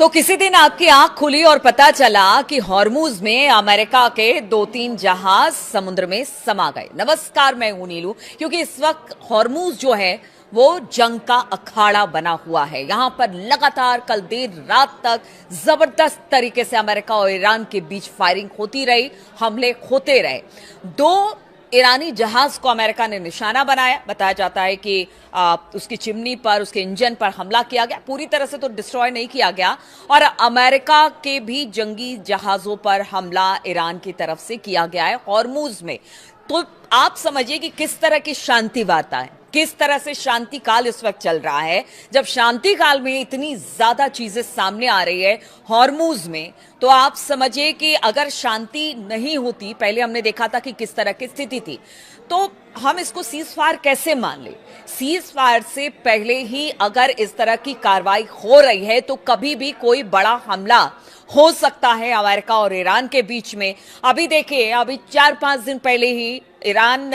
तो किसी दिन आपकी आंख खुली और पता चला कि हॉर्मूज में अमेरिका के 2-3 जहाज समुद्र में समा गए। नमस्कार, मैं हूं नीलू। क्योंकि इस वक्त हॉर्मूज जो है वो जंग का अखाड़ा बना हुआ है। यहां पर लगातार कल देर रात तक जबरदस्त तरीके से अमेरिका और ईरान के बीच फायरिंग होती रही, हमले होते रहे। 2 ईरानी जहाज को अमेरिका ने निशाना बनाया। बताया जाता है कि उसकी चिमनी पर, उसके इंजन पर हमला किया गया। पूरी तरह से तो डिस्ट्रॉय नहीं किया गया। और अमेरिका के भी जंगी जहाजों पर हमला ईरान की तरफ से किया गया है हॉर्मूज में। तो आप समझिए कि किस तरह की शांति वार्ता है, किस तरह से शांति काल इस वक्त चल रहा है। जब शांति काल में इतनी ज्यादा चीजें सामने आ रही है हॉर्मूज में, तो आप समझिए कि अगर शांति नहीं होती, पहले हमने देखा था कि किस तरह की स्थिति थी, तो हम इसको सीज फायर कैसे मान ले। सीज फायर से पहले ही अगर इस तरह की कार्रवाई हो रही है तो कभी भी कोई बड़ा हमला हो सकता है अमेरिका और ईरान के बीच में। अभी देखिए, अभी 4-5 दिन पहले ही ईरान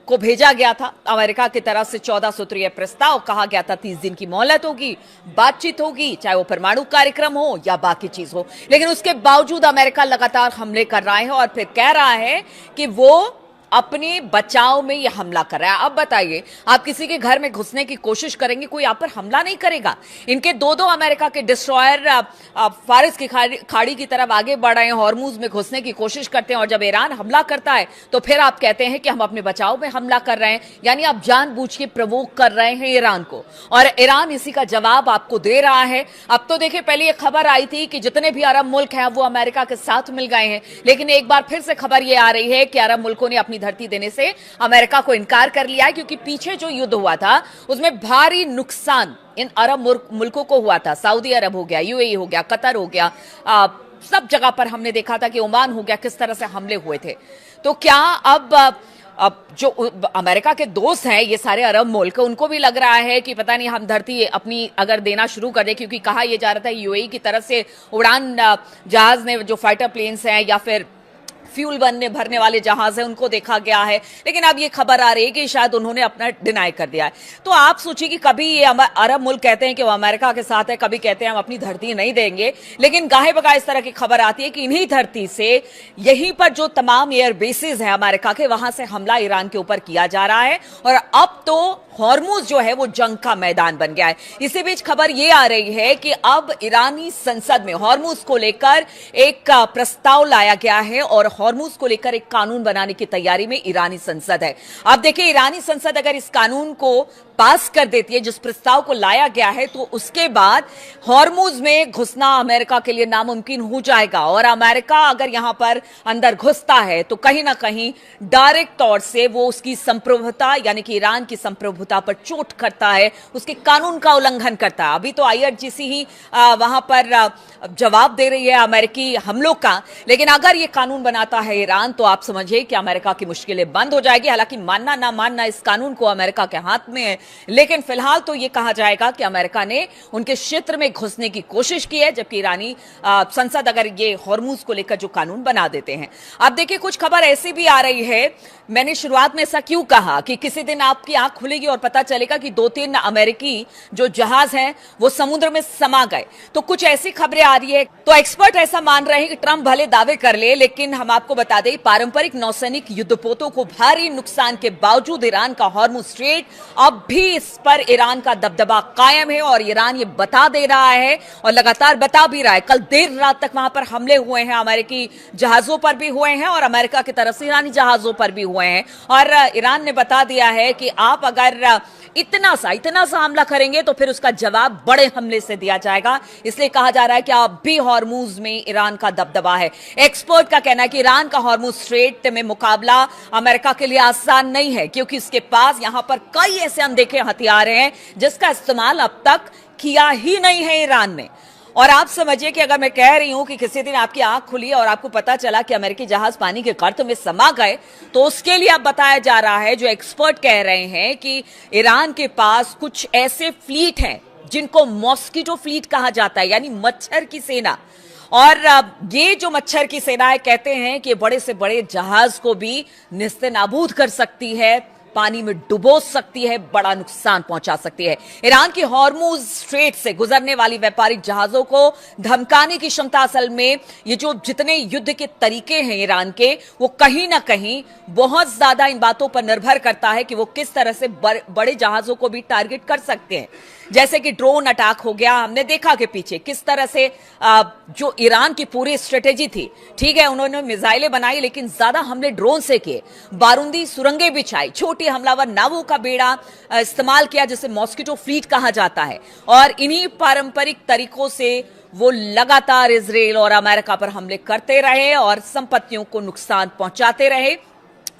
को भेजा गया था अमेरिका की तरफ से 14 सूत्रीय प्रस्ताव। कहा गया था 30 दिन की मोहलत होगी, बातचीत होगी, चाहे वो परमाणु कार्यक्रम हो या बाकी चीज हो। लेकिन उसके बावजूद अमेरिका लगातार हमले कर रहा है और फिर कह रहा है कि वो अपने बचाव में यह हमला कर रहा है। अब बताइए, आप किसी के घर में घुसने की कोशिश करेंगे, कोई आप पर हमला नहीं करेगा। इनके 2-2 अमेरिका के डिस्ट्रॉयर फारिस की खाड़ी की तरफ आगे बढ़ रहे हैं, हॉर्मूज में घुसने की कोशिश करते हैं। और जब ईरान हमला करता है तो फिर आप कहते हैं कि हम अपने बचाव में हमला कर रहे हैं। यानी आप जानबूझ के प्रवोक कर रहे हैं ईरान को, और ईरान इसी का जवाब आपको दे रहा है। अब तो देखिए, पहले ये खबर आई थी कि जितने भी अरब मुल्क हैं वो अमेरिका के साथ मिल गए हैं, लेकिन एक बार फिर से खबर ये आ रही है कि अरब मुल्कों ने अपनी धरती देने से अमेरिका को इनकार कर लिया है। क्योंकि पीछे जो युद्ध हुआ था उसमें भारी नुकसान इन अरब मुल्कों को हुआ था। सऊदी अरब हो गया, यूएई हो गया, कतर हो गया, सब जगह पर हमने देखा था कि ओमान हो गया, किस तरह से हमले हुए थे। तो क्या अब जो अमेरिका के दोस्त हैं ये सारे अरब मुल्क, उनको भी लग रहा है कि पता नहीं हम धरती अपनी अगर देना शुरू कर दे। क्योंकि कहा यह जा रहा था यूएई की तरफ से उड़ान जहाज ने, जो फाइटर प्लेन्स हैं या फिर फ्यूल भरने वाले जहाज हैं, उनको देखा गया है। लेकिन अब ये खबर आ रही है कि शायद उन्होंने अपना डिनाई कर दिया है। तो आप सोचिए कि कभी ये अरब मुल्क कहते हैं कि वो अमेरिका के साथ है, कभी कहते हैं हम अपनी धरती नहीं देंगे। लेकिन गाहे बगाहे इस तरह की खबर आती है कि इन्हीं धरती से, यहीं पर जो तमाम एयर बेसिस हैं अमेरिका के, वहां से हमला ईरान के ऊपर किया जा रहा है। और अब तो हॉर्मूज जो है वो जंग का मैदान बन गया है। इसी बीच खबर ये आ रही है कि अब ईरानी संसद में हॉर्मूज को लेकर एक प्रस्ताव लाया गया है और हॉर्मूज को लेकर एक कानून बनाने की तैयारी में ईरानी संसद है। अब देखिए, ईरानी संसद अगर इस कानून को पास कर देती है, जिस प्रस्ताव को लाया गया है, तो उसके बाद हॉर्मूज में घुसना अमेरिका के लिए नामुमकिन हो जाएगा। और अमेरिका अगर यहां पर अंदर घुसता है तो कहीं ना कहीं डायरेक्ट तौर से वो उसकी संप्रभुता, यानी कि ईरान की संप्रभुता पर चोट करता है, उसके कानून का उल्लंघन करता है। अभी तो आईआरजीसी ही वहां पर जवाब दे रही है अमेरिकी हमलों का। लेकिन अगर ये कानून बनाता है ईरान, तो आप समझिए कि अमेरिका की मुश्किलें बंद हो जाएगी। हालांकि मानना ना मानना इस कानून को अमेरिका के हाथ में है, लेकिन फिलहाल तो यह कहा जाएगा कि अमेरिका ने उनके क्षेत्र में घुसने की कोशिश की है, जबकि ईरानी संसद अगर ये हॉर्मूज को लेकर जो कानून बना देते हैं। अब देखिए, कुछ खबर ऐसी भी आ रही है, मैंने शुरुआत में ऐसा क्यों कहा कि किसी दिन आपकी आंख खुलेगी और पता चलेगा कि 2-3 अमेरिकी जो जहाज हैं वो समुद्र में समा गए। तो कुछ ऐसी खबरें आ रही है। तो एक्सपर्ट ऐसा मान रहे हैं कि ट्रंप भले दावे कर ले, लेकिन हम आपको बता दें, पारंपरिक नौसैनिक युद्धपोतों को भारी नुकसान के बावजूद ईरान का हॉर्मूज स्ट्रेट, अब भी इस पर ईरान का दबदबा कायम है। और ईरान ये बता दे रहा है और लगातार बता भी रहा है। कल देर रात तक वहां पर हमले हुए हैं, अमेरिकी जहाजों पर भी हुए हैं और अमेरिका की तरफ से ईरानी जहाजों पर भी हुए हैं। और ईरान ने बता दिया है कि आप अगर इतना सा हमला करेंगे तो फिर उसका जवाब बड़े हमले से दिया जाएगा। इसलिए कहा जा रहा है कि अब भी हॉर्मूज में ईरान का दबदबा है। एक्सपर्ट का कहना है कि ईरान का हॉर्मूज स्ट्रेट में मुकाबला अमेरिका के लिए आसान नहीं है, क्योंकि उसके पास यहां पर कई ऐसे अनदेखे हथियार हैं जिसका इस्तेमाल अब तक किया ही नहीं है ईरान ने। और आप समझिए कि अगर मैं कह रही हूं कि किसी दिन आपकी आंख खुली और आपको पता चला कि अमेरिकी जहाज पानी के गर्त में समा गए, तो उसके लिए अब बताया जा रहा है, जो एक्सपर्ट कह रहे हैं कि ईरान के पास कुछ ऐसे फ्लीट हैं जिनको मॉस्किटो फ्लीट कहा जाता है, यानी मच्छर की सेना। और ये जो मच्छर की सेना है, कहते हैं कि बड़े से बड़े जहाज को भी निस्ते नाबूद कर सकती है, पानी में डुबो सकती है, बड़ा नुकसान पहुंचा सकती है। ईरान की हॉर्मुज स्ट्रेट से गुजरने वाली व्यापारिक जहाजों को धमकाने की क्षमता, असल में ये जो जितने युद्ध के तरीके हैं ईरान के, वो कहीं ना कहीं बहुत ज्यादा इन बातों पर निर्भर करता है कि वो किस तरह से बड़े जहाजों को भी टारगेट कर सकते हैं। जैसे कि ड्रोन अटैक हो गया, हमने देखा कि पीछे किस तरह से जो ईरान की पूरी स्ट्रेटेजी थी, ठीक है उन्होंने मिसाइलें बनाई लेकिन ज्यादा हमले ड्रोन से किए, बारूदी सुरंगें बिछाई, छोटी हमलावर नावों का बेड़ा इस्तेमाल किया जिसे मॉस्किटो फ्लीट कहा जाता है, और इन्हीं पारंपरिक तरीकों से वो लगातार इजराइल और अमेरिका पर हमले करते रहे और संपत्तियों को नुकसान पहुंचाते रहे।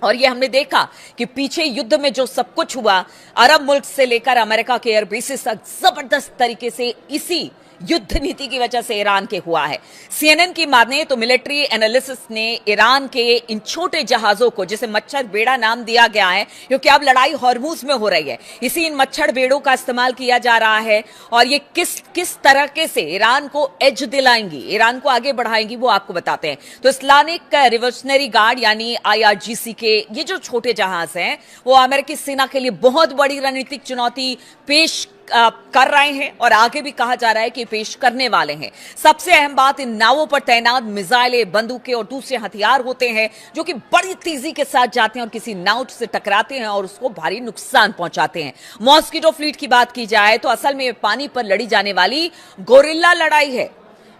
और ये हमने देखा कि पीछे युद्ध में जो सब कुछ हुआ, अरब मुल्क से लेकर अमेरिका के एयरबेसेस तक जबरदस्त तरीके से इसी युद्ध नीति की वजह से ईरान के हुआ है। सीएनएन की माने तो मिलिट्री एनालिसिस ने ईरान के इन छोटे जहाजों को, जिसे मच्छर बेड़ा नाम दिया गया है क्योंकि अब लड़ाई हॉर्मुज में हो रही है, इसी इन मच्छर बेड़ों का इस्तेमाल किया जा रहा है। और ये किस तरह से ईरान को एज दिलाएंगी, ईरान को आगे बढ़ाएंगी, वो आपको बताते हैं। तो इस्लामिक रिवोल्यूशनरी गार्ड यानी IRGC के ये जो छोटे जहाज हैं, वो अमेरिकी सेना के लिए बहुत बड़ी रणनीतिक चुनौती पेश कर रहे हैं और आगे भी कहा जा रहा है कि पेश करने वाले हैं। सबसे अहम बात, इन नावों पर तैनात मिसाइलें, बंदूकें और दूसरे हथियार होते हैं जो कि बड़ी तेजी के साथ जाते हैं और किसी नाव से टकराते हैं और उसको भारी नुकसान पहुंचाते हैं। मॉस्किटो फ्लीट की बात की जाए तो असल में पानी पर लड़ी जाने वाली गोरिल्ला लड़ाई है।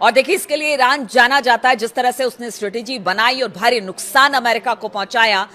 और देखिए, इसके लिए ईरान जाना जाता है। जिस तरह से उसने स्ट्रेटेजी बनाई और भारी नुकसान अमेरिका को पहुंचाया,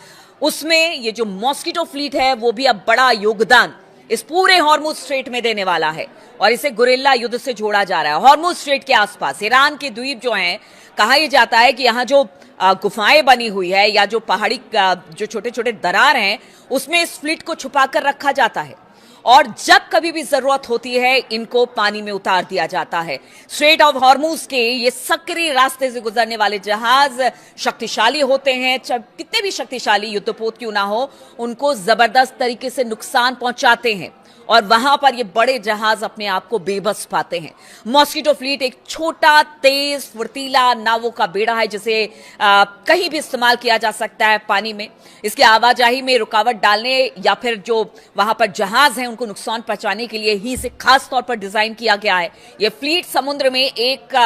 उसमें ये जो मॉस्किटो फ्लीट है वो भी अब बड़ा योगदान इस पूरे हॉर्मुज स्ट्रेट में देने वाला है और इसे गुरिल्ला युद्ध से जोड़ा जा रहा है। हॉर्मुज स्ट्रेट के आसपास ईरान के द्वीप जो हैं, कहा यह जाता है कि यहां जो गुफाएं बनी हुई है या जो पहाड़ी जो छोटे छोटे दरार हैं, उसमें इस फ्लीट को छुपाकर रखा जाता है और जब कभी भी जरूरत होती है इनको पानी में उतार दिया जाता है। स्ट्रेट ऑफ हॉर्मुज के ये सक्रिय रास्ते से गुजरने वाले जहाज शक्तिशाली होते हैं, कितने भी शक्तिशाली युद्धपोत क्यों ना हो, उनको जबरदस्त तरीके से नुकसान पहुंचाते हैं और वहां पर ये बड़े जहाज अपने आप को बेबस पाते हैं। मॉस्किटो फ्लीट एक छोटा, तेज, फुर्तीला नावों का बेड़ा है जिसे कहीं भी इस्तेमाल किया जा सकता है पानी में। इसकी आवाजाही में रुकावट डालने या फिर जो वहां पर जहाज हैं उनको नुकसान पहुंचाने के लिए ही इसे खास तौर पर डिजाइन किया गया है। यह फ्लीट समुद्र में एक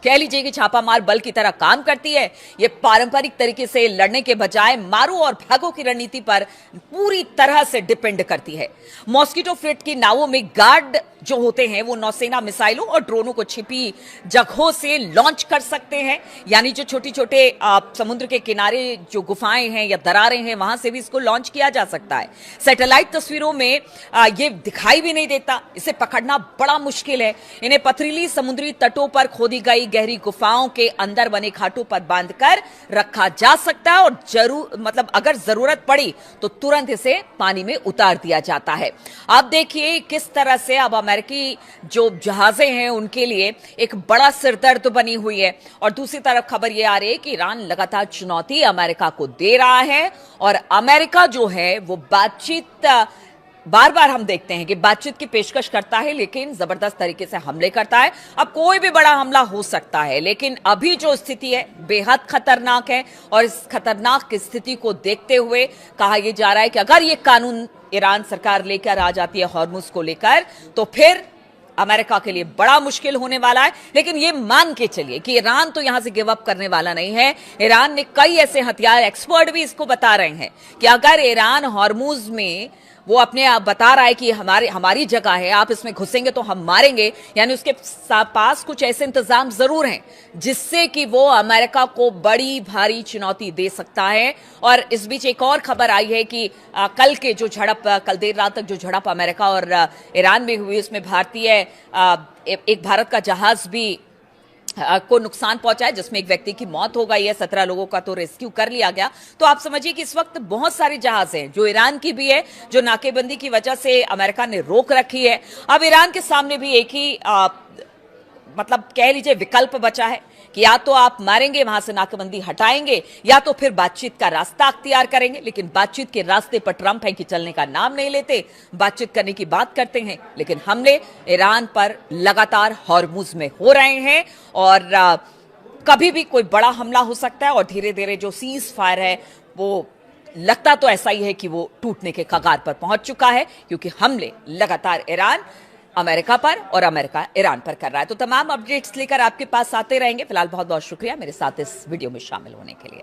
कह लीजिए कि छापामार बल की तरह काम करती है। ये पारंपरिक तरीके से लड़ने के बजाय मारो और भागो की रणनीति पर पूरी तरह से डिपेंड करती है। मॉस्किटो फ्लीट की नावों में गार्ड जो होते हैं वो नौसेना मिसाइलों और ड्रोनों को छिपी जगहों से लॉन्च कर सकते हैं, यानी जो छोटे छोटे समुद्र के किनारे जो गुफाएं हैं या दरारें हैं वहां से भी इसको लॉन्च किया जा सकता है। सैटेलाइट तस्वीरों में ये दिखाई भी नहीं देता, इसे पकड़ना बड़ा मुश्किल है। इन्हें पथरीली समुद्री तटों पर खोदी गई गहरी गुफाओं के अंदर बने खाटों पर बांधकर रखा जा सकता है और अगर जरूरत पड़ी तो तुरंत इसे पानी में उतार दिया जाता है। अब देखिए किस तरह से अब अमेरिकी जो जहाजें हैं उनके लिए एक बड़ा सिरदर्द बनी हुई है और दूसरी तरफ खबर यह आ रही है कि ईरान लगातार चुनौती अमेरिका को दे रहा है और अमेरिका जो है वो बातचीत बार बार हम देखते हैं कि बातचीत की पेशकश करता है लेकिन जबरदस्त तरीके से हमले करता है। अब कोई भी बड़ा हमला हो सकता है लेकिन अभी जो स्थिति है बेहद खतरनाक है और इस खतरनाक स्थिति को देखते हुए कहा यह जा रहा है कि अगर ये कानून ईरान सरकार लेकर आ जाती है हॉर्मुज को लेकर तो फिर अमेरिका के लिए बड़ा मुश्किल होने वाला है। लेकिन ये मान के चलिए कि ईरान तो यहां से गिव अप करने वाला नहीं है। ईरान ने कई ऐसे हथियार, एक्सपर्ट भी इसको बता रहे हैं कि अगर ईरान हॉर्मुज में वो अपने आप बता रहा है कि हमारी जगह है, आप इसमें घुसेंगे तो हम मारेंगे, यानी उसके पास कुछ ऐसे इंतजाम जरूर हैं जिससे कि वो अमेरिका को बड़ी भारी चुनौती दे सकता है। और इस बीच एक और खबर आई है कि कल के जो झड़प, कल देर रात तक जो झड़प अमेरिका और ईरान में हुई उसमें भारतीय एक भारत का जहाज भी को नुकसान पहुंचा है जिसमें एक व्यक्ति की मौत हो गई है, 17 लोगों का तो रेस्क्यू कर लिया गया। तो आप समझिए कि इस वक्त बहुत सारे जहाज हैं जो ईरान की भी है, जो नाकेबंदी की वजह से अमेरिका ने रोक रखी है। अब ईरान के सामने भी एक ही कह लीजिए विकल्प बचा है कि या तो आप मारेंगे, वहां से नाकेबंदी हटाएंगे, या तो फिर बातचीत का रास्ता अख्तियार करेंगे। लेकिन बातचीत के रास्ते पर ट्रंप है कि चलने का नाम नहीं लेते, बातचीत करने की बात करते हैं। लेकिन हमले ईरान पर लगातार हॉर्मुज में हो रहे हैं और कभी भी कोई बड़ा हमला हो सकता है और धीरे धीरे जो सीज फायर है वो लगता तो ऐसा ही है कि वो टूटने के कगार पर पहुंच चुका है, क्योंकि हमले लगातार ईरान अमेरिका पर और अमेरिका ईरान पर कर रहा है। तो तमाम अपडेट्स लेकर आपके पास आते रहेंगे। फिलहाल बहुत बहुत शुक्रिया मेरे साथ इस वीडियो में शामिल होने के लिए।